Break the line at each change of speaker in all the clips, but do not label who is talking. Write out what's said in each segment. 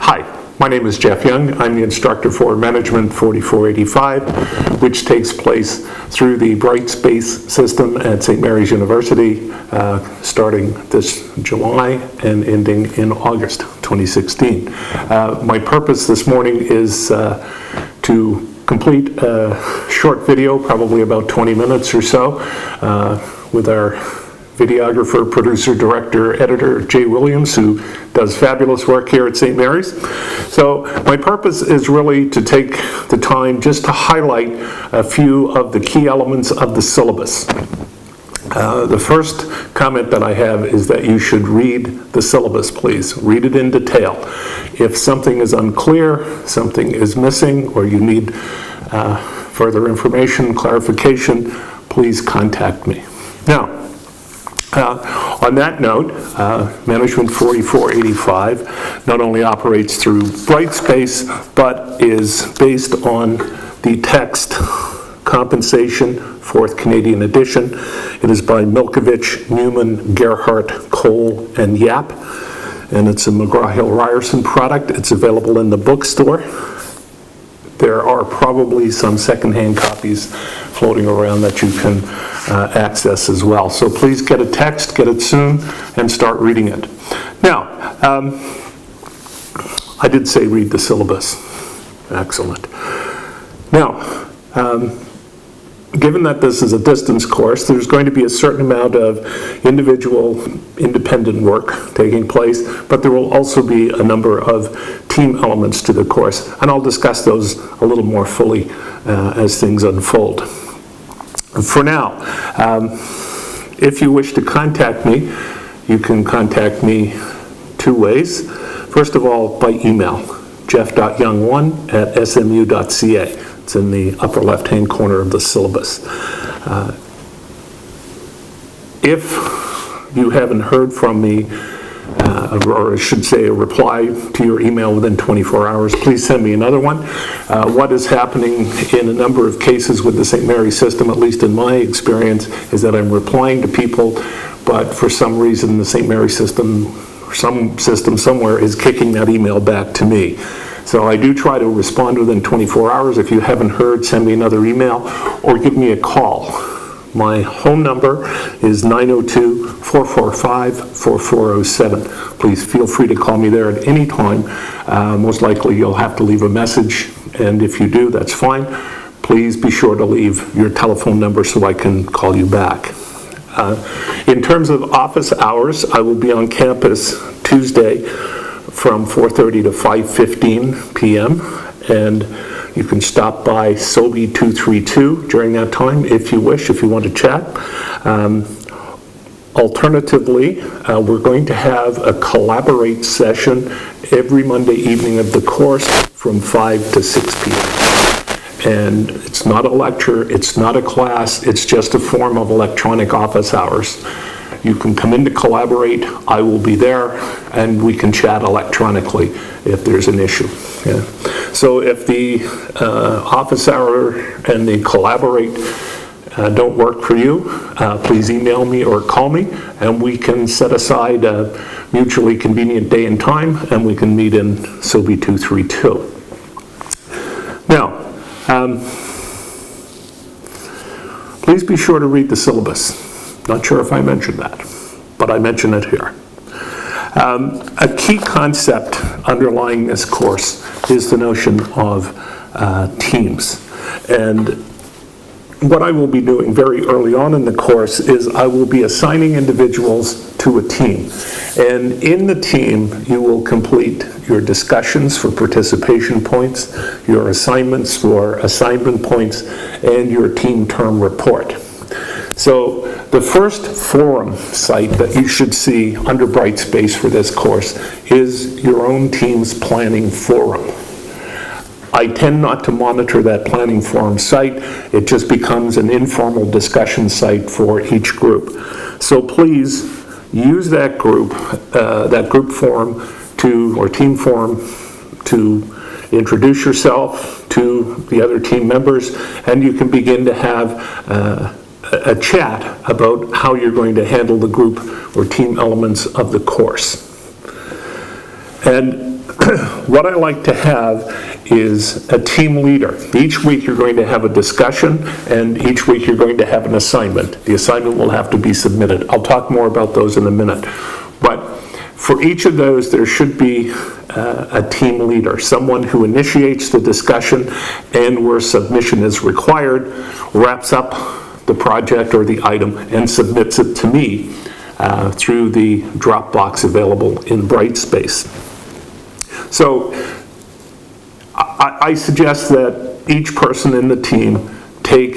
Hi, my name is Jeff Young. I'm the instructor for Management 4485, which takes place through the Brightspace system at St. Mary's University, starting this July and ending in August 2016. My purpose this morning is to complete a short video, probably about 20 minutes or so, with our videographer, producer, director, editor, Jay Williams, who does fabulous work here at St. Mary's. So my purpose is really to take the time just to highlight a few of the key elements of the syllabus. The first comment that I have is that you should read the syllabus, please. Read it in detail. If something is unclear, something is missing, or you need further information, clarification, please contact me. Now, on that note, Management 4485 not only operates through Brightspace, but is based on the text Compensation, 4th Canadian edition. It is by Milkovich, Newman, Gerhardt, Cole, and Yap, and it's a McGraw-Hill Ryerson product. It's available in the bookstore. There are probably some secondhand copies floating around that you can access as well. So please get a text, get it soon, and start reading it. Now, I did say read the syllabus. Excellent. Now, given that this is a distance course, there's going to be a certain amount of individual, independent work taking place, but there will also be a number of team elements to the course, and I'll discuss those a little more fully as things unfold. For now, if you wish to contact me, you can contact me two ways. First of all, by email, jeff.young1@smu.ca. It's in the upper left-hand corner of the syllabus. If you haven't heard from me, or I should say a reply to your email within 24 hours, please send me another one. What is happening in a number of cases with the St. Mary's system, at least in my experience, is that I'm replying to people, but for some reason the St. Mary's system, or some system somewhere, is kicking that email back to me. So I do try to respond within 24 hours. If you haven't heard, send me another email or give me a call. My home number is 902-445-4407. Please feel free to call me there at any time. Most likely you'll have to leave a message, and if you do, that's fine. Please be sure to leave your telephone number so I can call you back. In terms of office hours, I will be on campus Tuesday from 4:30 to 5:15 p.m. and you can stop by SOBI 232 during that time if you wish, if you want to chat. Alternatively, we're going to have a Collaborate session every Monday evening of the course from 5 to 6 p.m. And it's not a lecture, it's not a class, it's just a form of electronic office hours. You can come in to Collaborate, I will be there, and we can chat electronically if there's an issue. Yeah. So if the office hour and the Collaborate don't work for you, please email me or call me, and we can set aside a mutually convenient day and time, and we can meet in SOBI 232. Now, please be sure to read the syllabus. Not sure if I mentioned that, but I mention it here. A key concept underlying this course is the notion of teams. And what I will be doing very early on in the course is I will be assigning individuals to a team. And in the team, you will complete your discussions for participation points, your assignments for assignment points, and your team term report. So the first forum site that you should see under Brightspace for this course is your own team's planning forum. I tend not to monitor that planning forum site. It just becomes an informal discussion site for each group. So please use that group forum or team forum to introduce yourself to the other team members, and you can begin to have a chat about how you're going to handle the group or team elements of the course. And What I like to have is a team leader. Each week you're going to have a discussion, and each week you're going to have an assignment. The assignment will have to be submitted. I'll talk more about those in a minute. But for each of those, there should be a team leader, someone who initiates the discussion and where submission is required, wraps up the project or the item, and submits it to me through the Dropbox available in Brightspace. So I suggest that each person in the team take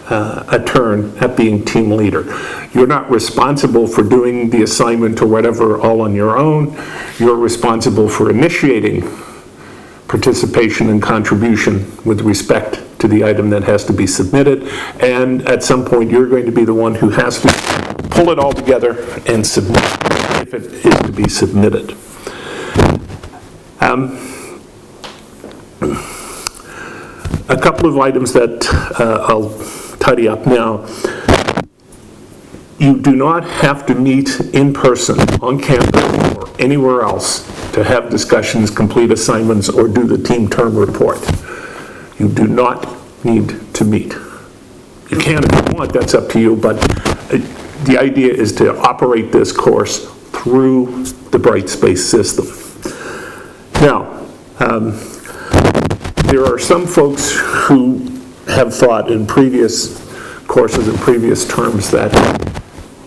a turn at being team leader. You're not responsible for doing the assignment or whatever all on your own. You're responsible for initiating participation and contribution with respect to the item that has to be submitted, and at some point you're going to be the one who has to pull it all together and submit if it is to be submitted. A couple of items that I'll tidy up now. You do not have to meet in person on campus or anywhere else to have discussions, complete assignments, or do the team term report. You do not need to meet. You can if you want, that's up to you, but the idea is to operate this course through the Brightspace system. Now, there are some folks who have thought in previous courses and previous terms that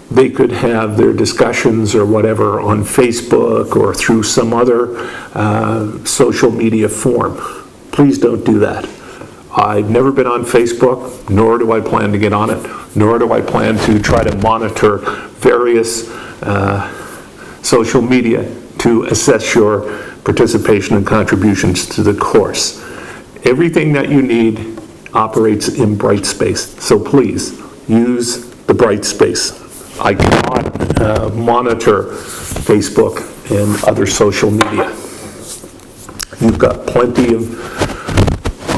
they could have their discussions or whatever on Facebook or through some other social media form. Please don't do that. I've never been on Facebook, nor do I plan to get on it, nor do I plan to try to monitor various social media to assess your participation and contributions to the course. Everything that you need operates in Brightspace, so please use the Brightspace. I cannot monitor Facebook and other social media. You've got plenty of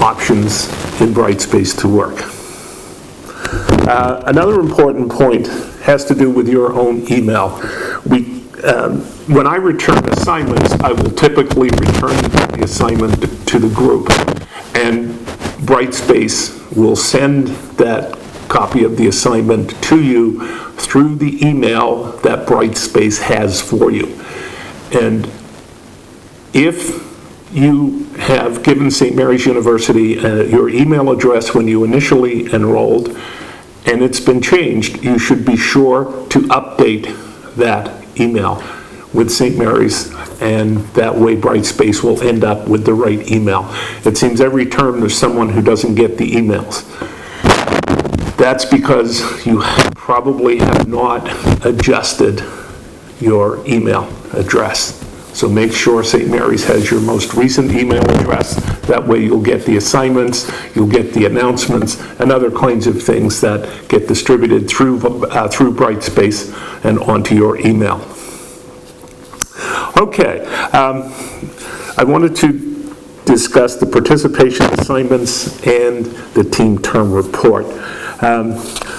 options in Brightspace to work. Another important point has to do with your own email. When I return assignments, I will typically return the assignment to the group, and Brightspace will send that copy of the assignment to you through the email that Brightspace has for you. And if you have given St. Mary's University your email address when you initially enrolled, and it's been changed, you should be sure to update that email with St. Mary's, and that way Brightspace will end up with the right email. It seems every term there's someone who doesn't get the emails. That's because you probably have not adjusted your email address. So make sure St. Mary's has your most recent email address. That way you'll get the assignments, you'll get the announcements, and other kinds of things that get distributed through Brightspace and onto your email. Okay, I wanted to discuss the participation assignments and the team term report.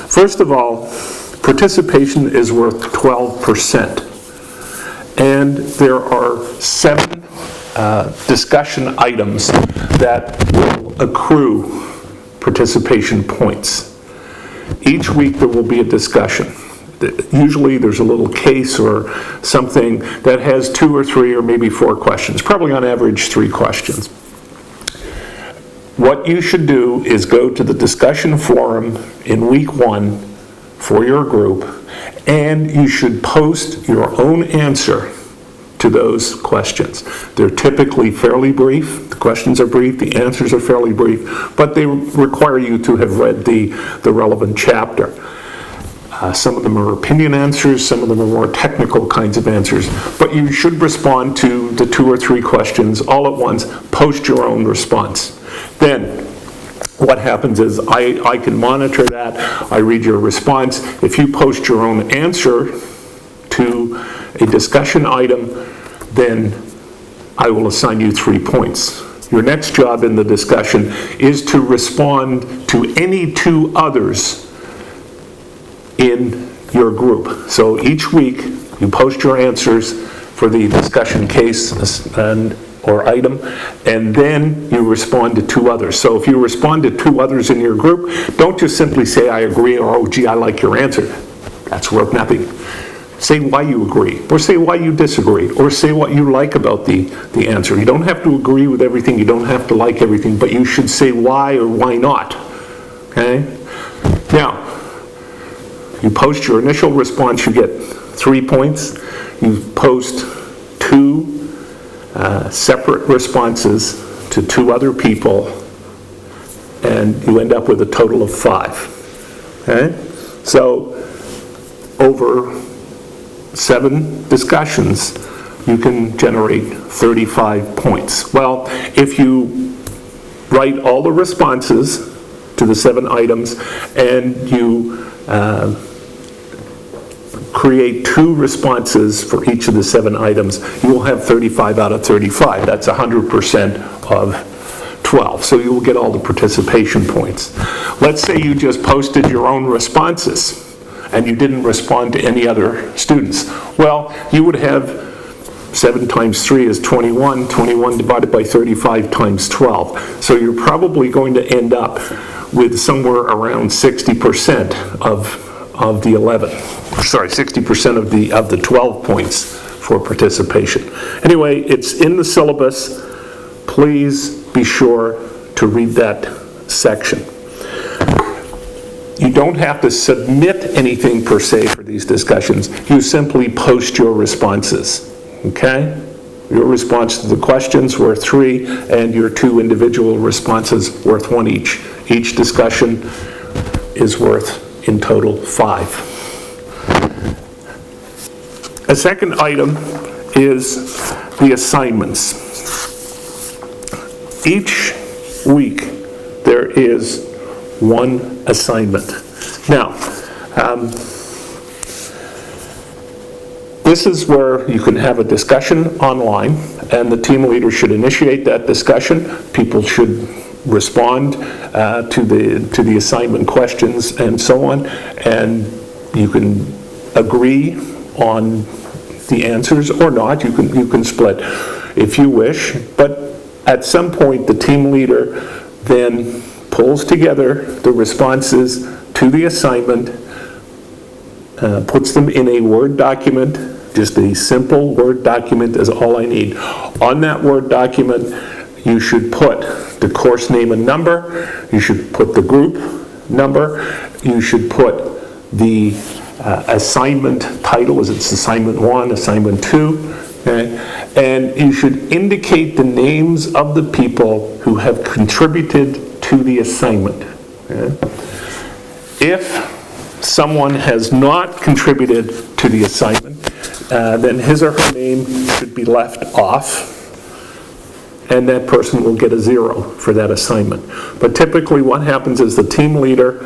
First of all, participation is worth 12%. And there are 7 discussion items that will accrue participation points. Each week there will be a discussion. Usually there's a little case or something that has 2 or 3 or maybe 4 questions, probably on average 3 questions. What you should do is go to the discussion forum in week 1 for your group, and you should post your own answer to those questions. They're typically fairly brief. The questions are brief, the answers are fairly brief, but they require you to have read the relevant chapter. Some of them are opinion answers, some of them are more technical kinds of answers, but you should respond to the 2 or 3 questions all at once, post your own response. Then, what happens is I can monitor that, I read your response. If you post your own answer to a discussion item, then I will assign you 3 points. Your next job in the discussion is to respond to any 2 others in your group. So each week you post your answers for the discussion case and or item, and then you respond to 2 others. So if you respond to 2 others in your group, don't just simply say, I agree, or, oh, gee, I like your answer. That's worth nothing. Say why you agree, or say why you disagree, or say what you like about the answer. You don't have to agree with everything, you don't have to like everything, but you should say why or why not, okay? Now, you post your initial response, you get 3 points. You post 2 separate responses to 2 other people, and you end up with a total of 5, okay? So, over 7 discussions, you can generate 35 points. Well, if you write all the responses to the 7 items and you create 2 responses for each of the 7 items, you will have 35 out of 35. That's 100% of 12. So you will get all the participation points. Let's say you just posted your own responses and you didn't respond to any other students. Well, you would have 7 times 3 is 21, 21 divided by 35 times 12. So you're probably going to end up with somewhere around 60% of the 60% of the 12 points for participation. Anyway, it's in the syllabus. Please be sure to read that section. You don't have to submit anything per se for these discussions. You simply post your responses, okay? Your response to the questions worth 3, and your 2 individual responses worth 1 each. Each discussion is worth, in total, 5. A second item is the assignments. Each week there is 1 assignment. Now, this is where you can have a discussion online, and the team leader should initiate that discussion. People should respond to the assignment questions and so on, and you can agree on the answers or not. You can split if you wish, but at some point the team leader then pulls together the responses to the assignment, puts them in a Word document. Just a simple Word document is all I need. On that Word document, you should put the course name and number, you should put the group number, you should put the assignment title, as it's assignment 1, assignment 2, okay? And you should indicate the names of the people who have contributed to the assignment. Okay? If someone has not contributed to the assignment, then his or her name should be left off, and that person will get a 0 for that assignment. But typically what happens is the team leader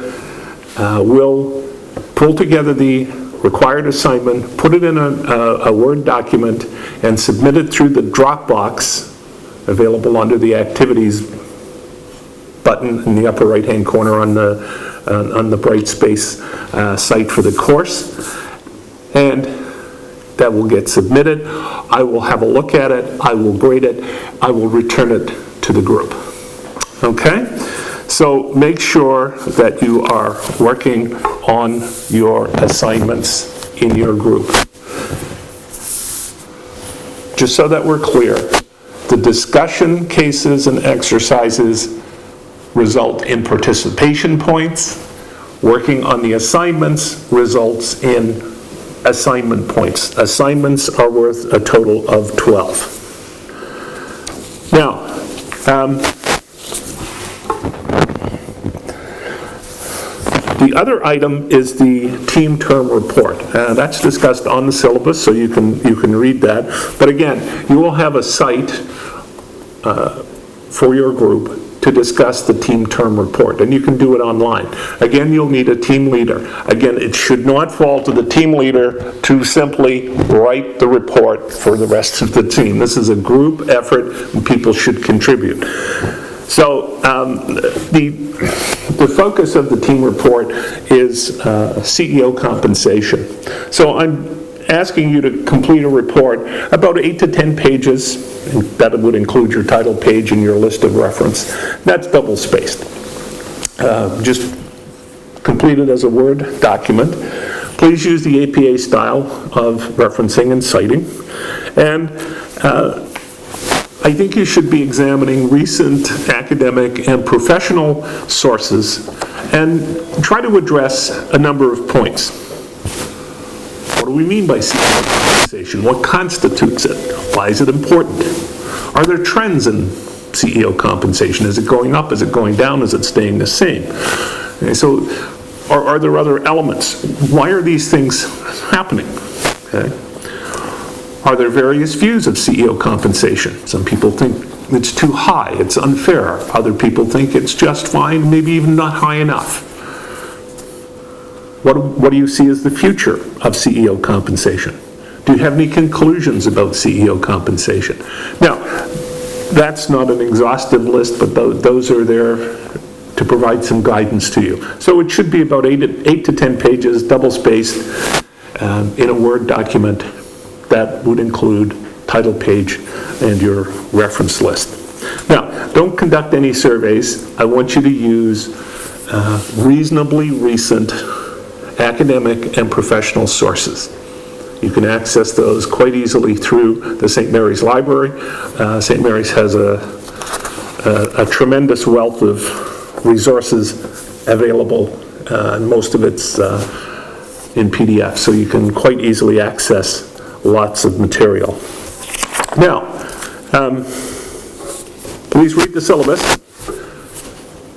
will pull together the required assignment, put it in a Word document, and submit it through the Dropbox available under the Activities button in the upper right-hand corner on the Brightspace site for the course. And that will get submitted. I will have a look at it, I will grade it, I will return it to the group. Okay? So make sure that you are working on your assignments in your group. Just so that we're clear, the discussion cases and exercises result in participation points. Working on the assignments results in assignment points. Assignments are worth a total of 12. Now, the other item is the team term report. That's discussed on the syllabus, so you can read that. But again, you will have a site for your group to discuss the team term report, and you can do it online. Again, you'll need a team leader. Again, it should not fall to the team leader to simply write the report for the rest of the team. This is a group effort, and people should contribute. So the focus of the team report is CEO compensation. So I'm asking you to complete a report, about 8 to 10 pages, and that would include your title page and your list of reference. That's double-spaced. Just complete it as a Word document. Please use the APA style of referencing and citing. And I think you should be examining recent academic and professional sources and try to address a number of points. What do we mean by CEO compensation? What constitutes it? Why is it important? Are there trends in CEO compensation? Is it going up? Is it going down? Is it staying the same? Okay, so, are there other elements? Why are these things happening? Okay. Are there various views of CEO compensation? Some people think it's too high, it's unfair. Other people think it's just fine, maybe even not high enough. What do you see as the future of CEO compensation? Do you have any conclusions about CEO compensation? Now, that's not an exhaustive list, but those are there to provide some guidance to you. So it should be about 8 to 10 pages, double-spaced, in a Word document that would include title page and your reference list. Now, don't conduct any surveys. I want you to use reasonably recent academic and professional sources. You can access those quite easily through the St. Mary's Library. St. Mary's has a tremendous wealth of resources available, and most of it's in PDF, so you can quite easily access lots of material. Now, please read the syllabus.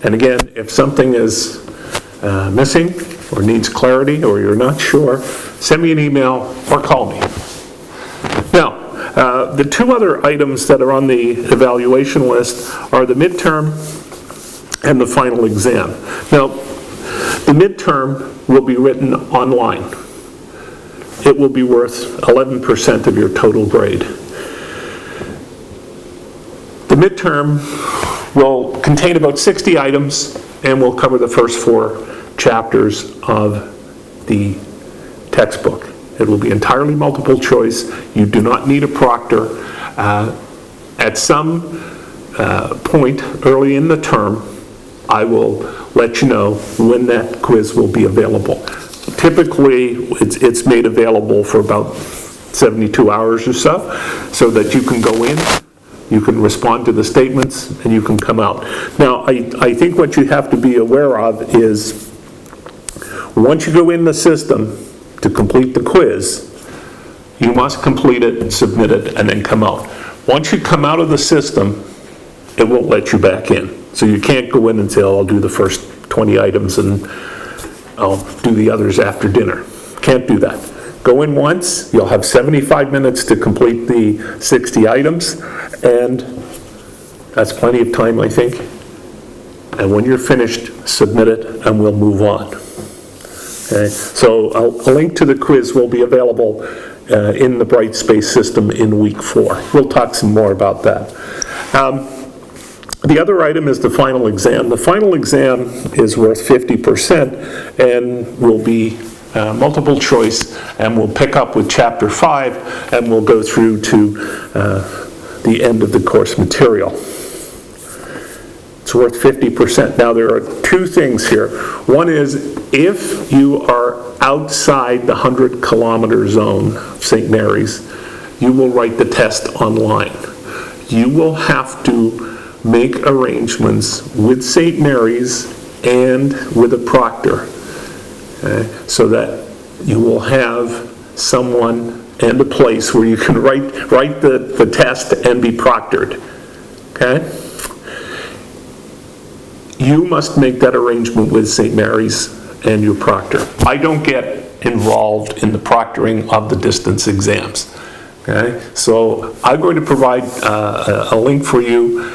And again, if something is missing or needs clarity or you're not sure, send me an email or call me. Now, the two other items that are on the evaluation list are the midterm and the final exam. Now, the midterm will be written online. It will be worth 11% of your total grade. The midterm will contain about 60 items and will cover the first 4 chapters of the textbook. It will be entirely multiple choice. You do not need a proctor. At some point early in the term, I will let you know when that quiz will be available. Typically, it's made available for about 72 hours or so that you can go in, you can respond to the statements, and you can come out. Now, I think what you have to be aware of is once you go in the system to complete the quiz, you must complete it, submit it, and then come out. Once you come out of the system, it won't let you back in. So you can't go in and say, oh, I'll do the first 20 items and I'll do the others after dinner. Can't do that. Go in once, you'll have 75 minutes to complete the 60 items, and that's plenty of time, I think. And when you're finished, submit it, and we'll move on. Okay? So a link to the quiz will be available in the Brightspace system in week 4. We'll talk some more about that. The other item is the final exam. The final exam is worth 50% and will be multiple choice, and we'll pick up with chapter 5 and we'll go through to the end of the course material. It's worth 50%. Now there are 2 things here. One is if you are outside the 100-kilometer zone of St. Mary's, you will write the test online. You will have to make arrangements with St. Mary's and with a proctor, okay, so that you will have someone and a place where you can write the test and be proctored. Okay? You must make that arrangement with St. Mary's and your proctor. I don't get involved in the proctoring of the distance exams. Okay? So I'm going to provide a link for you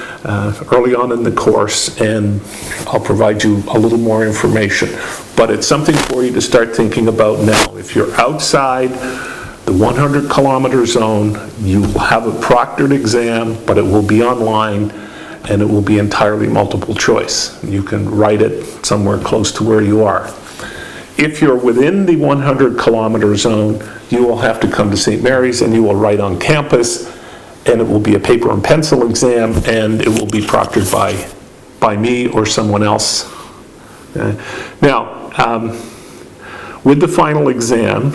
early on in the course, and I'll provide you a little more information. But it's something for you to start thinking about now. If you're outside the 100-kilometer zone, you will have a proctored exam, but it will be online, and it will be entirely multiple choice. You can write it somewhere close to where you are. If you're within the 100-kilometer zone, you will have to come to St. Mary's and you will write on campus, and it will be a paper and pencil exam, and it will be proctored by me or someone else. Now, with the final exam,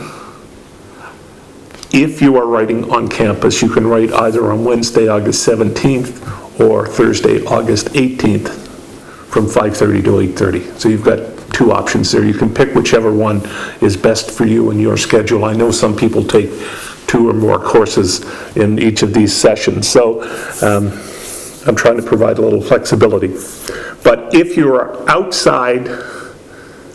if you are writing on campus, you can write either on Wednesday, August 17th or Thursday, August 18th from 5:30 to 8:30. So you've got two options there. You can pick whichever one is best for you and your schedule. I know some people take 2 or more courses in each of these sessions, so I'm trying to provide a little flexibility. But if you are outside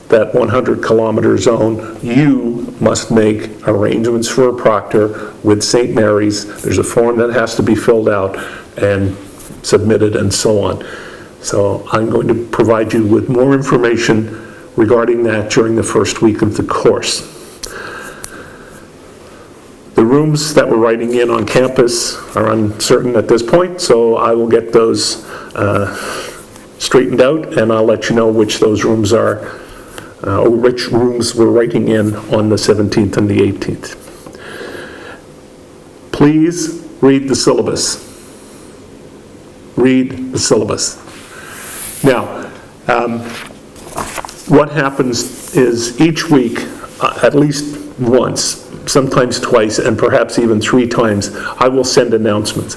that 100-kilometer zone, you must make arrangements for a proctor with St. Mary's. There's a form that has to be filled out and submitted and so on. So I'm going to provide you with more information regarding that during the first week of the course. The rooms that we're writing in on campus are uncertain at this point, so I will get those straightened out, and I'll let you know which those rooms are, or which rooms we're writing in on the 17th and the 18th. Please read the syllabus. Read the syllabus. Now, what happens is each week, at least once, sometimes twice, and perhaps even 3 times, I will send announcements.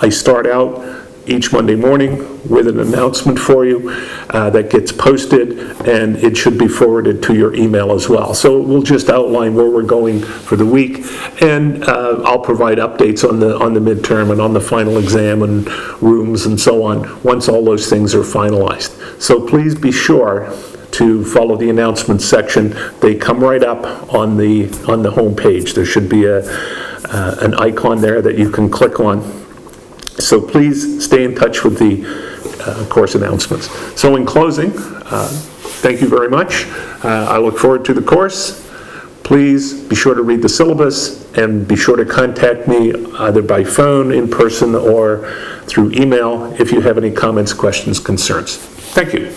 I start out each Monday morning with an announcement for you that gets posted, and it should be forwarded to your email as well. So we'll just outline where we're going for the week, and I'll provide updates on the midterm and on the final exam and rooms and so on once all those things are finalized. So please be sure to follow the announcements section. They come right up on the home page. There should be an icon there that you can click on. So please stay in touch with the course announcements. So in closing, thank you very much. I look forward to the course. Please be sure to read the syllabus and be sure to contact me either by phone, in person, or through email if you have any comments, questions, concerns. Thank you.